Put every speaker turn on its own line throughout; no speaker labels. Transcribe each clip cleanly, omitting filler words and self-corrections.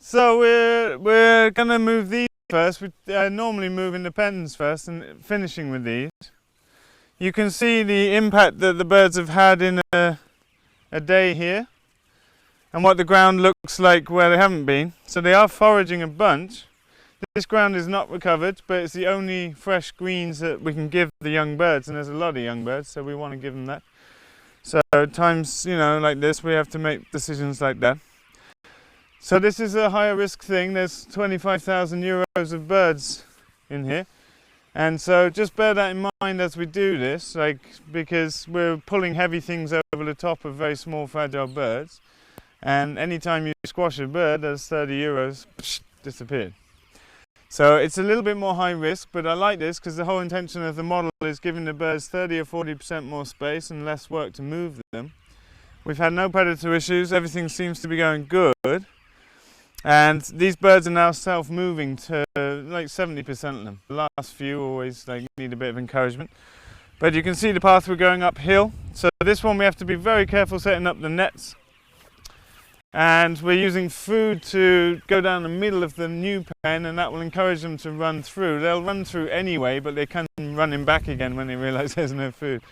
So we're gonna move these first. We normally move in the pens first and finishing with these. You can see the impact that the birds have had in a day here and what the ground looks like where they haven't been. So they are foraging a bunch. This ground is not recovered, but it's the only fresh greens that we can give the young birds, and there's a lot of young birds, so we want to give them that. So times, like this, we have to make decisions like that. So this is a higher risk thing. There's 25,000 euros of birds in here. And so just bear that in mind as we do this, because we're pulling heavy things over the top of very small, fragile birds. And anytime you squash a bird, there's 30 euros, disappeared. So it's a little bit more high risk, but I like this because the whole intention of the model is giving the birds 30 or 40% more space and less work to move them. We've had no predator issues, everything seems to be going good. And these birds are now self-moving to like 70% of them. The last few always need a bit of encouragement. But you can see the path we're going uphill. So this one we have to be very careful setting up the nets. And we're using food to go down the middle of the new pen, and that will encourage them to run through. They'll run through anyway, but they can run back again when they realize there's no food.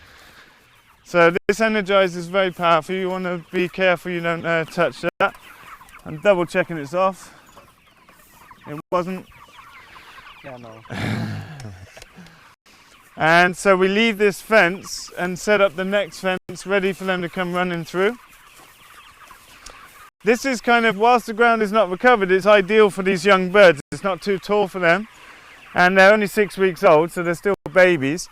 So this energizer is very powerful. You want to be careful you don't touch that. I'm double checking it's off. It wasn't.
Yeah, no.
And so we leave this fence and set up the next fence ready for them to come running through. This is kind of, whilst the ground is not recovered, it's ideal for these young birds. It's not too tall for them. And they're only 6 weeks old, so they're still babies.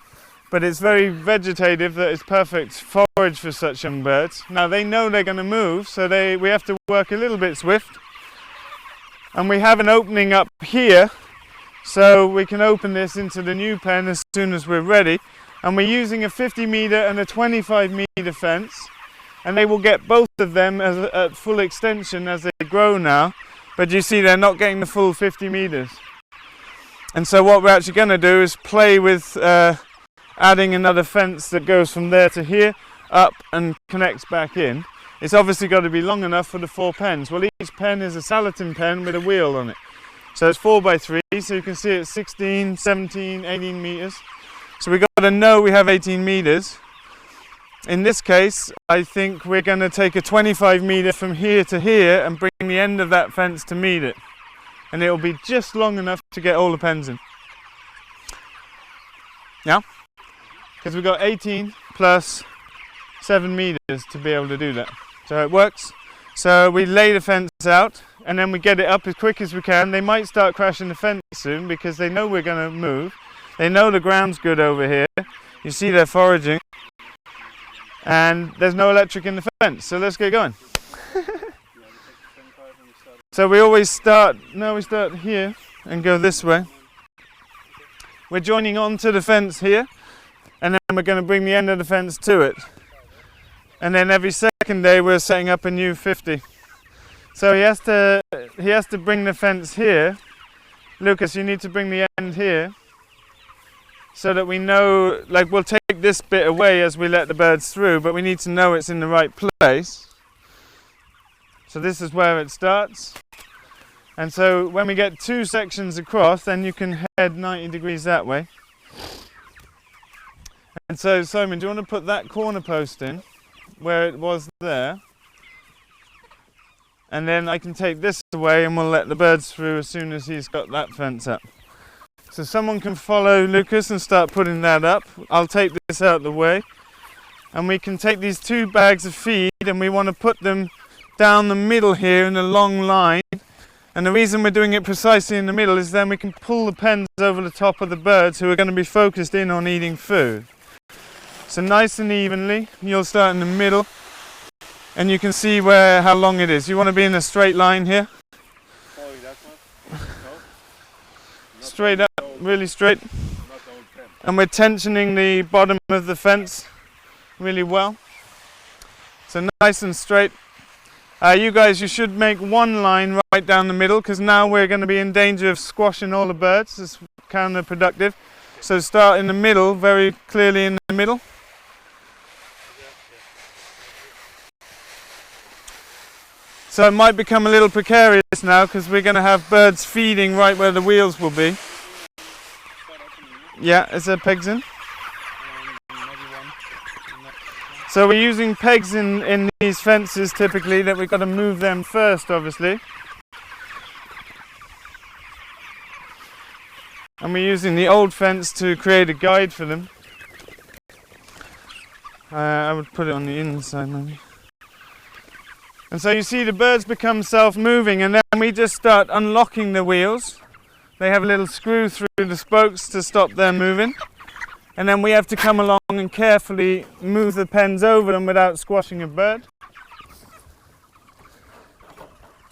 But it's very vegetative, that it's perfect forage for such young birds. Now they know they're going to move, so we have to work a little bit swift. And we have an opening up here, so we can open this into the new pen as soon as we're ready. And we're using a 50 metre and a 25 metre fence. And they will get both of them at full extension as they grow now. But you see they're not getting the full 50 metres. And so what we're actually going to do is play with adding another fence that goes from there to here, up and connects back in. It's obviously got to be long enough for the 4 pens. Well, each pen is a Salatin pen with a wheel on it. So it's 4x3, so you can see it's 16, 17, 18 metres. So we've got to know we have 18 metres. In this case, I think we're going to take a 25 metre from here to here and bring the end of that fence to meet it. And it'll be just long enough to get all the pens in. Yeah? Because we've got 18 plus 7 metres to be able to do that. So it works. So we lay the fence out and then we get it up as quick as we can. They might start crashing the fence soon because they know we're going to move. They know the ground's good over here. You see they're foraging. And there's no electric in the fence, so let's get going. So we always start here and go this way. We're joining onto the fence here, and then we're going to bring the end of the fence to it. And then every second day we're setting up a new 50. So he has to bring the fence here. Lucas, you need to bring the end here, so that we know, we'll take this bit away as we let the birds through, but we need to know it's in the right place. So this is where it starts. And so when we get 2 sections across, then you can head 90 degrees that way. And so, Simon, do you want to put that corner post in, where it was there? And then I can take this away and we'll let the birds through as soon as he's got that fence up. So someone can follow Lucas and start putting that up. I'll take this out of the way. And we can take these 2 bags of feed and we want to put them down the middle here in a long line. And the reason we're doing it precisely in the middle is then we can pull the pens over the top of the birds who are going to be focused in on eating food. So nice and evenly, you'll start in the middle. And you can see how long it is. You want to be in a straight line here. Straight up, really straight. And we're tensioning the bottom of the fence really well. So nice and straight. You guys, you should make one line right down the middle, because now we're going to be in danger of squashing all the birds. It's counterproductive. So start in the middle, very clearly in the middle. So it might become a little precarious now because we're going to have birds feeding right where the wheels will be. Yeah, is there pegs in? So we're using pegs in these fences typically, that we've got to move them first obviously. And we're using the old fence to create a guide for them. I would put it on the inside maybe. And so you see the birds become self-moving, and then we just start unlocking the wheels. They have a little screw through the spokes to stop them moving. And then we have to come along and carefully move the pens over them without squashing a bird.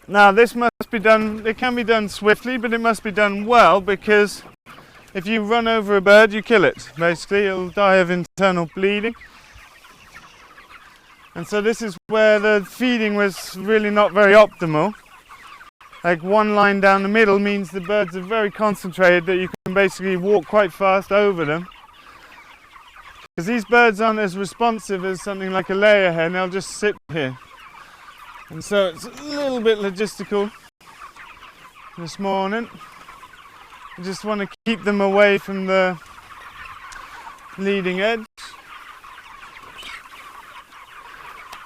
Now this must be done, it can be done swiftly, but it must be done well, because if you run over a bird, you kill it. Basically, it'll die of internal bleeding. And so this is where the feeding was really not very optimal. Like one line down the middle means the birds are very concentrated, that you can basically walk quite fast over them. Because these birds aren't as responsive as something like a layer hen, they'll just sit here. And so it's a little bit logistical this morning. I just want to keep them away from the leading edge.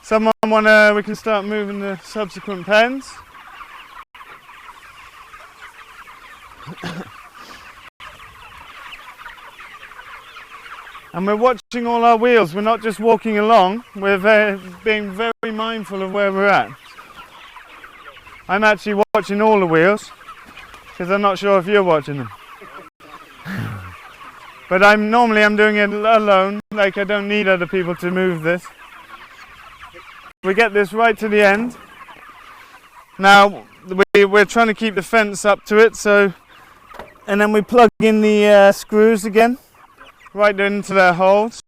Someone we can start moving the subsequent pens. And we're watching all our wheels. We're not just walking along, we're being very mindful of where we're at. I'm actually watching all the wheels, because I'm not sure if you're watching them. But normally I'm doing it alone, like I don't need other people to move this. We get this right to the end. Now we're trying to keep the fence up to it, and then we plug in the screws again, right into their holes.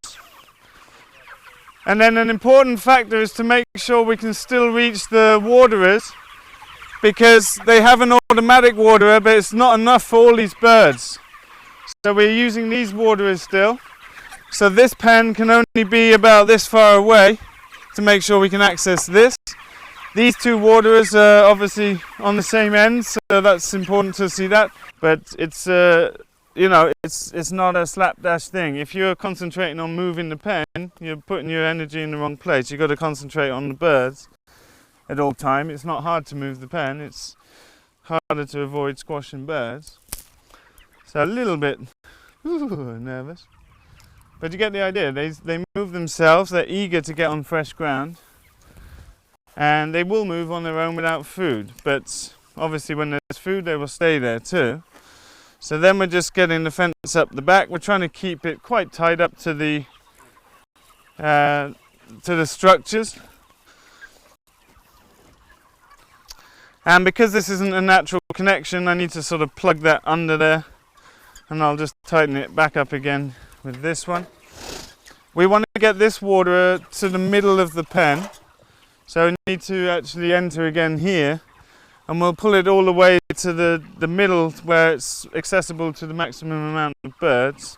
And then an important factor is to make sure we can still reach the waterers, because they have an automatic waterer, but it's not enough for all these birds. So we're using these waterers still. So this pen can only be about this far away to make sure we can access this. These two waterers are obviously on the same end, so that's important to see that. But it's it's not a slapdash thing. If you're concentrating on moving the pen, you're putting your energy in the wrong place. You've got to concentrate on the birds at all time. It's not hard to move the pen, it's harder to avoid squashing birds. So a little bit nervous. But you get the idea. They move themselves, they're eager to get on fresh ground. And they will move on their own without food. But obviously when there's food, they will stay there too. So then we're just getting the fence up the back. We're trying to keep it quite tight up to the structures. And because this isn't a natural connection, I need to sort of plug that under there. And I'll just tighten it back up again with this one. We want to get this waterer to the middle of the pen. So we need to actually enter again here. And we'll pull it all the way to the middle where it's accessible to the maximum amount of birds.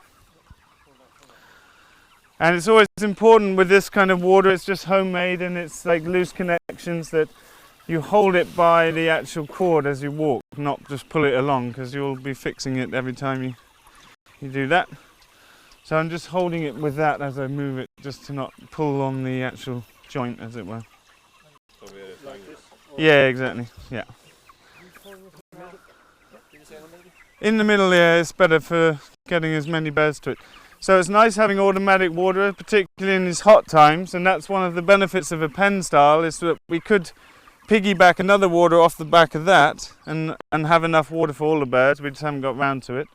And it's always important with this kind of water, it's just homemade and it's like loose connections, that you hold it by the actual cord as you walk, not just pull it along, because you'll be fixing it every time you do that. So I'm just holding it with that as I move it, just to not pull on the actual joint, as it were. Yeah, exactly, yeah. In the middle, yeah, it's better for getting as many birds to it. So it's nice having automatic water, particularly in these hot times, and that's one of the benefits of a pen style, is that we could piggyback another water off the back of that and have enough water for all the birds. We just haven't got round to it.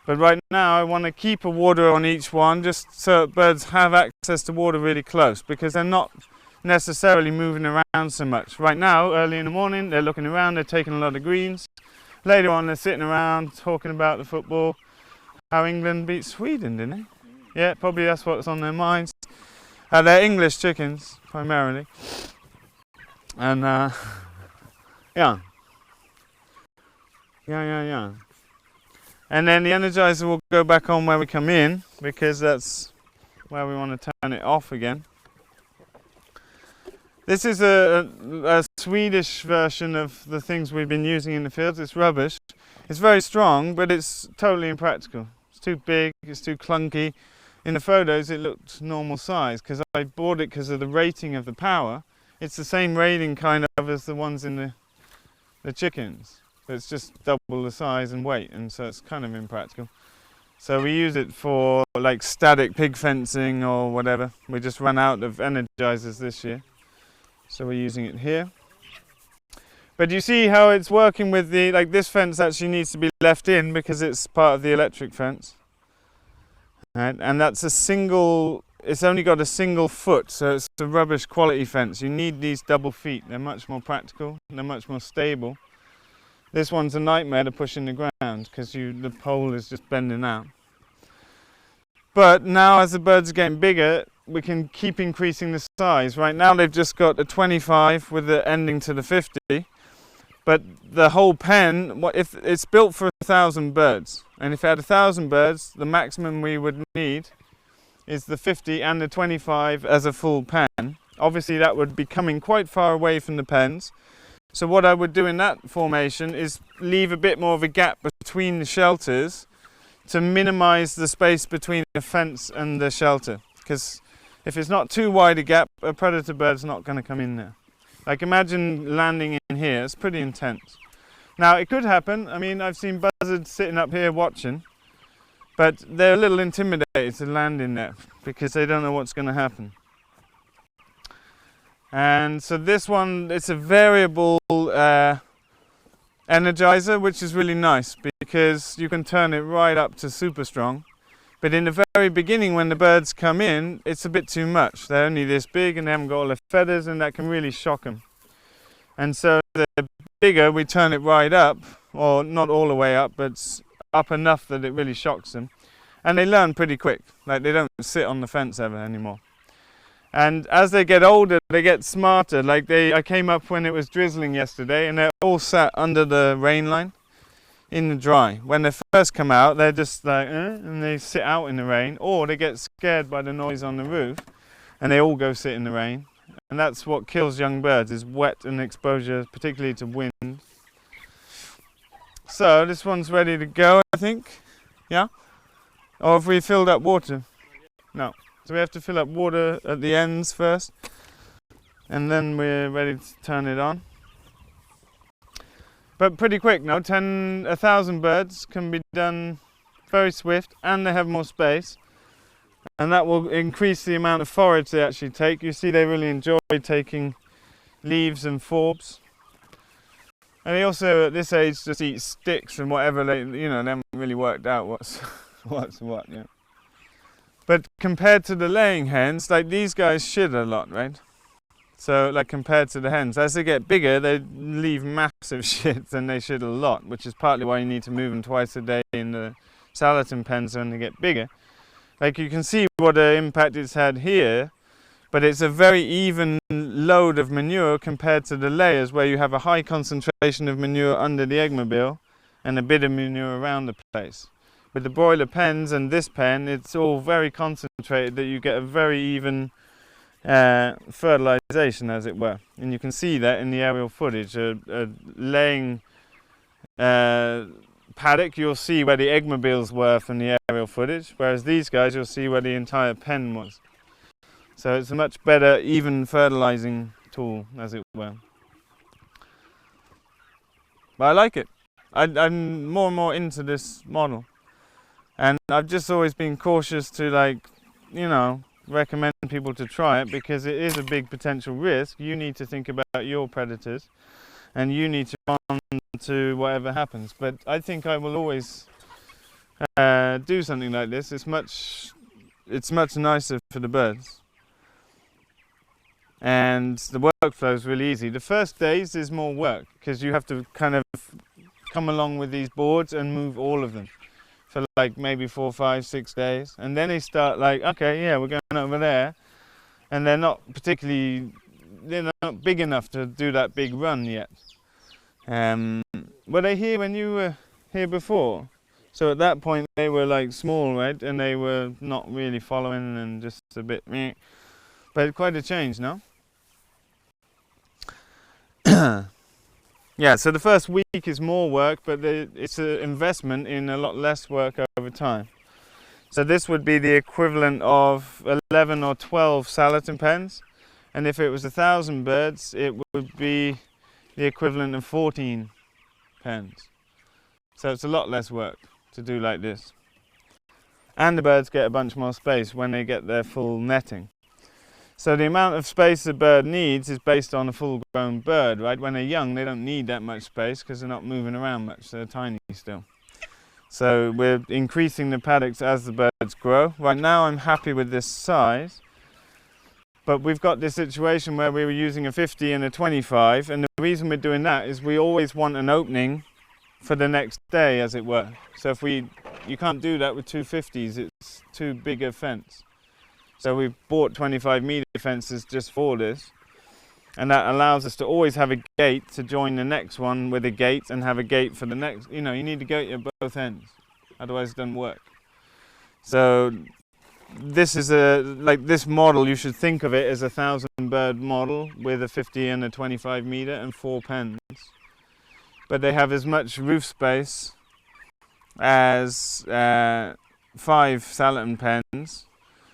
But right now I want to keep a water on each one, just so birds have access to water really close, because they're not necessarily moving around so much. Right now, early in the morning, they're looking around, they're taking a lot of greens. Later on, they're sitting around talking about the football, how England beat Sweden, didn't they? Yeah, probably that's what's on their minds. They're English chickens, primarily. And, yeah. And then the energizer will go back on where we come in, because that's where we want to turn it off again. This is a Swedish version of the things we've been using in the fields. It's rubbish. It's very strong, but it's totally impractical. It's too big, it's too clunky. In the photos it looked normal size because I bought it because of the rating of the power. It's the same rating kind of as the ones in the chickens. It's just double the size and weight, and so it's kind of impractical. So we use it for like static pig fencing or whatever. We just ran out of energizers this year, so we're using it here. But you see how it's working with the, like this fence actually needs to be left in because it's part of the electric fence. Right? And that's a single, it's only got a single foot, so it's a rubbish quality fence. You need these double feet. They're much more practical, they're much more stable. This one's a nightmare to push in the ground because the pole is just bending out. But now as the birds are getting bigger, we can keep increasing the size. Right now they've just got a 25 with the ending to the 50. But the whole pen, if it's built for 1,000 birds, and if it had 1,000 birds, the maximum we would need is the 50 and the 25 as a full pen. Obviously that would be coming quite far away from the pens. So what I would do in that formation is leave a bit more of a gap between the shelters to minimize the space between the fence and the shelter. Because if it's not too wide a gap, a predator bird's not going to come in there. Like imagine landing in here, it's pretty intense. Now it could happen, I mean I've seen buzzards sitting up here watching, but they're a little intimidated to land in there because they don't know what's going to happen. And so this one, it's a variable energizer, which is really nice because you can turn it right up to super strong. But in the very beginning when the birds come in, it's a bit too much. They're only this big and they haven't got all the feathers, and that can really shock them. And so the bigger we turn it right up, or not all the way up, but up enough that it really shocks them. And they learn pretty quick, like they don't sit on the fence ever anymore. And as they get older, they get smarter. Like I came up when it was drizzling yesterday and they're all sat under the rain line in the dry. When they first come out, they're just like, and they sit out in the rain, or they get scared by the noise on the roof and they all go sit in the rain. And that's what kills young birds, is wet and exposure, particularly to wind. So this one's ready to go, I think. Yeah? Or have we filled up water? No. So we have to fill up water at the ends first, and then we're ready to turn it on. But pretty quick now, 1,000 birds can be done very swift, and they have more space. And that will increase the amount of forage they actually take. You see they really enjoy taking leaves and forbs. And they also, at this age, just eat sticks and whatever they haven't really worked out what's what, yeah. But compared to the laying hens, like these guys shit a lot, right? So like compared to the hens, as they get bigger, they leave massive shits and they shit a lot, which is partly why you need to move them twice a day in the Salatin pens when they get bigger. Like you can see what an impact it's had here, but it's a very even load of manure compared to the layers where you have a high concentration of manure under the eggmobile and a bit of manure around the place. With the broiler pens and this pen, it's all very concentrated, that you get a very even fertilization, as it were. And you can see that in the aerial footage. A laying paddock, you'll see where the eggmobiles were from the aerial footage, whereas these guys, you'll see where the entire pen was. So it's a much better, even fertilizing tool, as it were. But I like it. I'm more and more into this model. And I've just always been cautious to recommend people to try it because it is a big potential risk. You need to think about your predators and you need to respond to whatever happens. But I think I will always do something like this. It's much nicer for the birds. And the workflow is really easy. The first days is more work because you have to kind of come along with these boards and move all of them for like maybe 4, 5, 6 days, and then they start like, okay, yeah, we're going over there, and they're not big enough to do that big run yet. Were they here when you were here before? So at that point they were like small, right, and they were not really following and just a bit meh. But quite a change, no? Yeah, so the first week is more work, but it's an investment in a lot less work over time. So this would be the equivalent of 11 or 12 Salatin pens, and if it was 1,000 birds, it would be the equivalent of 14 pens. So it's a lot less work to do like this. And the birds get a bunch more space when they get their full netting. So the amount of space a bird needs is based on a full-grown bird, right? When they're young, they don't need that much space because they're not moving around much. They're tiny still. So we're increasing the paddocks as the birds grow. Right now I'm happy with this size, but we've got this situation where we were using a 50 and a 25, and the reason we're doing that is we always want an opening for the next day, as it were. So you can't do that with two 50s, it's too big a fence. So we bought 25-meter fences just for this, and that allows us to always have a gate to join the next one with a gate and have a gate for the next. You know, you need a gate at both ends, otherwise it doesn't work. So this is this model, you should think of it as a 1,000-bird model with a 50 and a 25-meter and 4 pens. But they have as much roof space as 5 Salatin pens.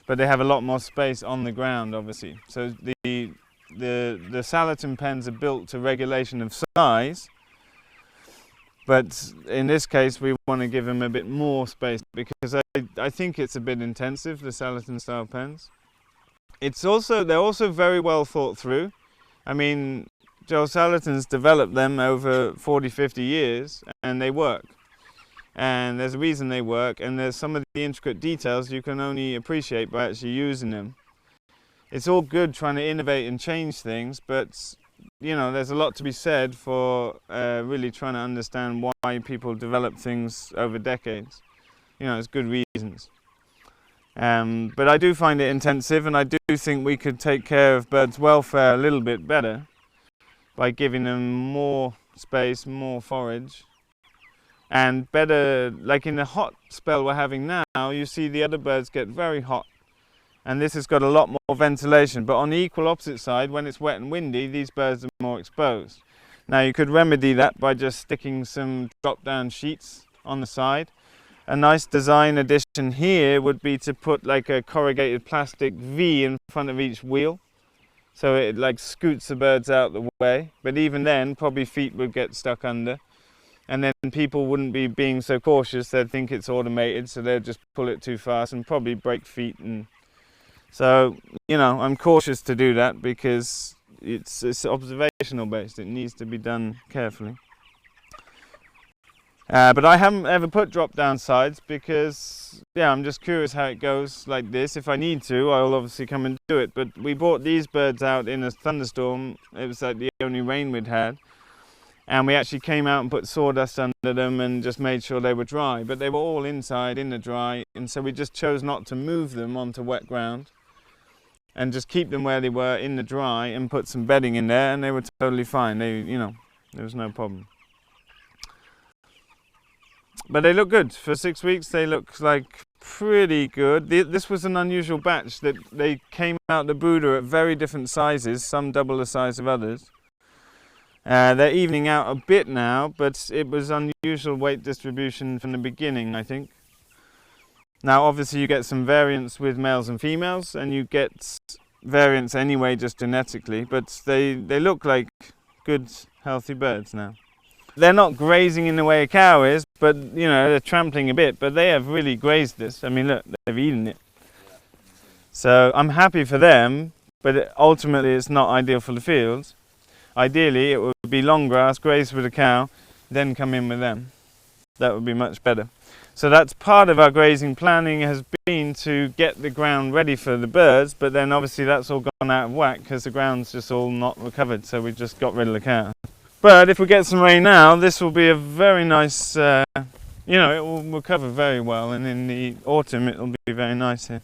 But they have a lot more space on the ground, obviously. So the Salatin pens are built to regulation of size, but in this case we want to give them a bit more space because I think it's a bit intensive, the Salatin style pens. They're also very well thought through. I mean, Joel Salatin's developed them over 40-50 years and they work. And there's a reason they work, and there's some of the intricate details you can only appreciate by actually using them. It's all good trying to innovate and change things, but you know, there's a lot to be said for really trying to understand why people develop things over decades. You know, it's good reasons. But I do find it intensive, and I do think we could take care of birds' welfare a little bit better by giving them more space, more forage. And better, like in the hot spell we're having now, you see the other birds get very hot. And this has got a lot more ventilation. But on the equal opposite side, when it's wet and windy, these birds are more exposed. Now you could remedy that by just sticking some drop-down sheets on the side. A nice design addition here would be to put like a corrugated plastic V in front of each wheel. So it like scoots the birds out the way. But even then, probably feet would get stuck under. And then people wouldn't be being so cautious, they'd think it's automated, so they'd just pull it too fast and probably break feet. And so, you know, I'm cautious to do that because it's observational based, it needs to be done carefully. But I haven't ever put drop down sides because, yeah, I'm just curious how it goes like this. If I need to, I'll obviously come and do it. But we brought these birds out in a thunderstorm, it was like the only rain we'd had. And we actually came out and put sawdust under them and just made sure they were dry. But they were all inside in the dry, and so we just chose not to move them onto wet ground and just keep them where they were in the dry and put some bedding in there, and they were totally fine. You know, there was no problem. But they look good. For 6 weeks they look like pretty good. This was an unusual batch that they came out the brooder at very different sizes, some double the size of others. They're evening out a bit now, but it was unusual weight distribution from the beginning, I think. Now obviously you get some variance with males and females, and you get variance anyway just genetically, but they look like good healthy birds now. They're not grazing in the way a cow is, but you know, they're trampling a bit, but they have really grazed this. I mean look, they've eaten it. So I'm happy for them, but ultimately it's not ideal for the fields. Ideally, it would be long grass, graze with a cow, then come in with them. That would be much better. So that's part of our grazing planning, has been to get the ground ready for the birds, but then obviously that's all gone out of whack because the ground's just all not recovered, so we just got rid of the cow. But if we get some rain now, this will be a very nice, you know, it will recover very well, and in the autumn it will be very nice here.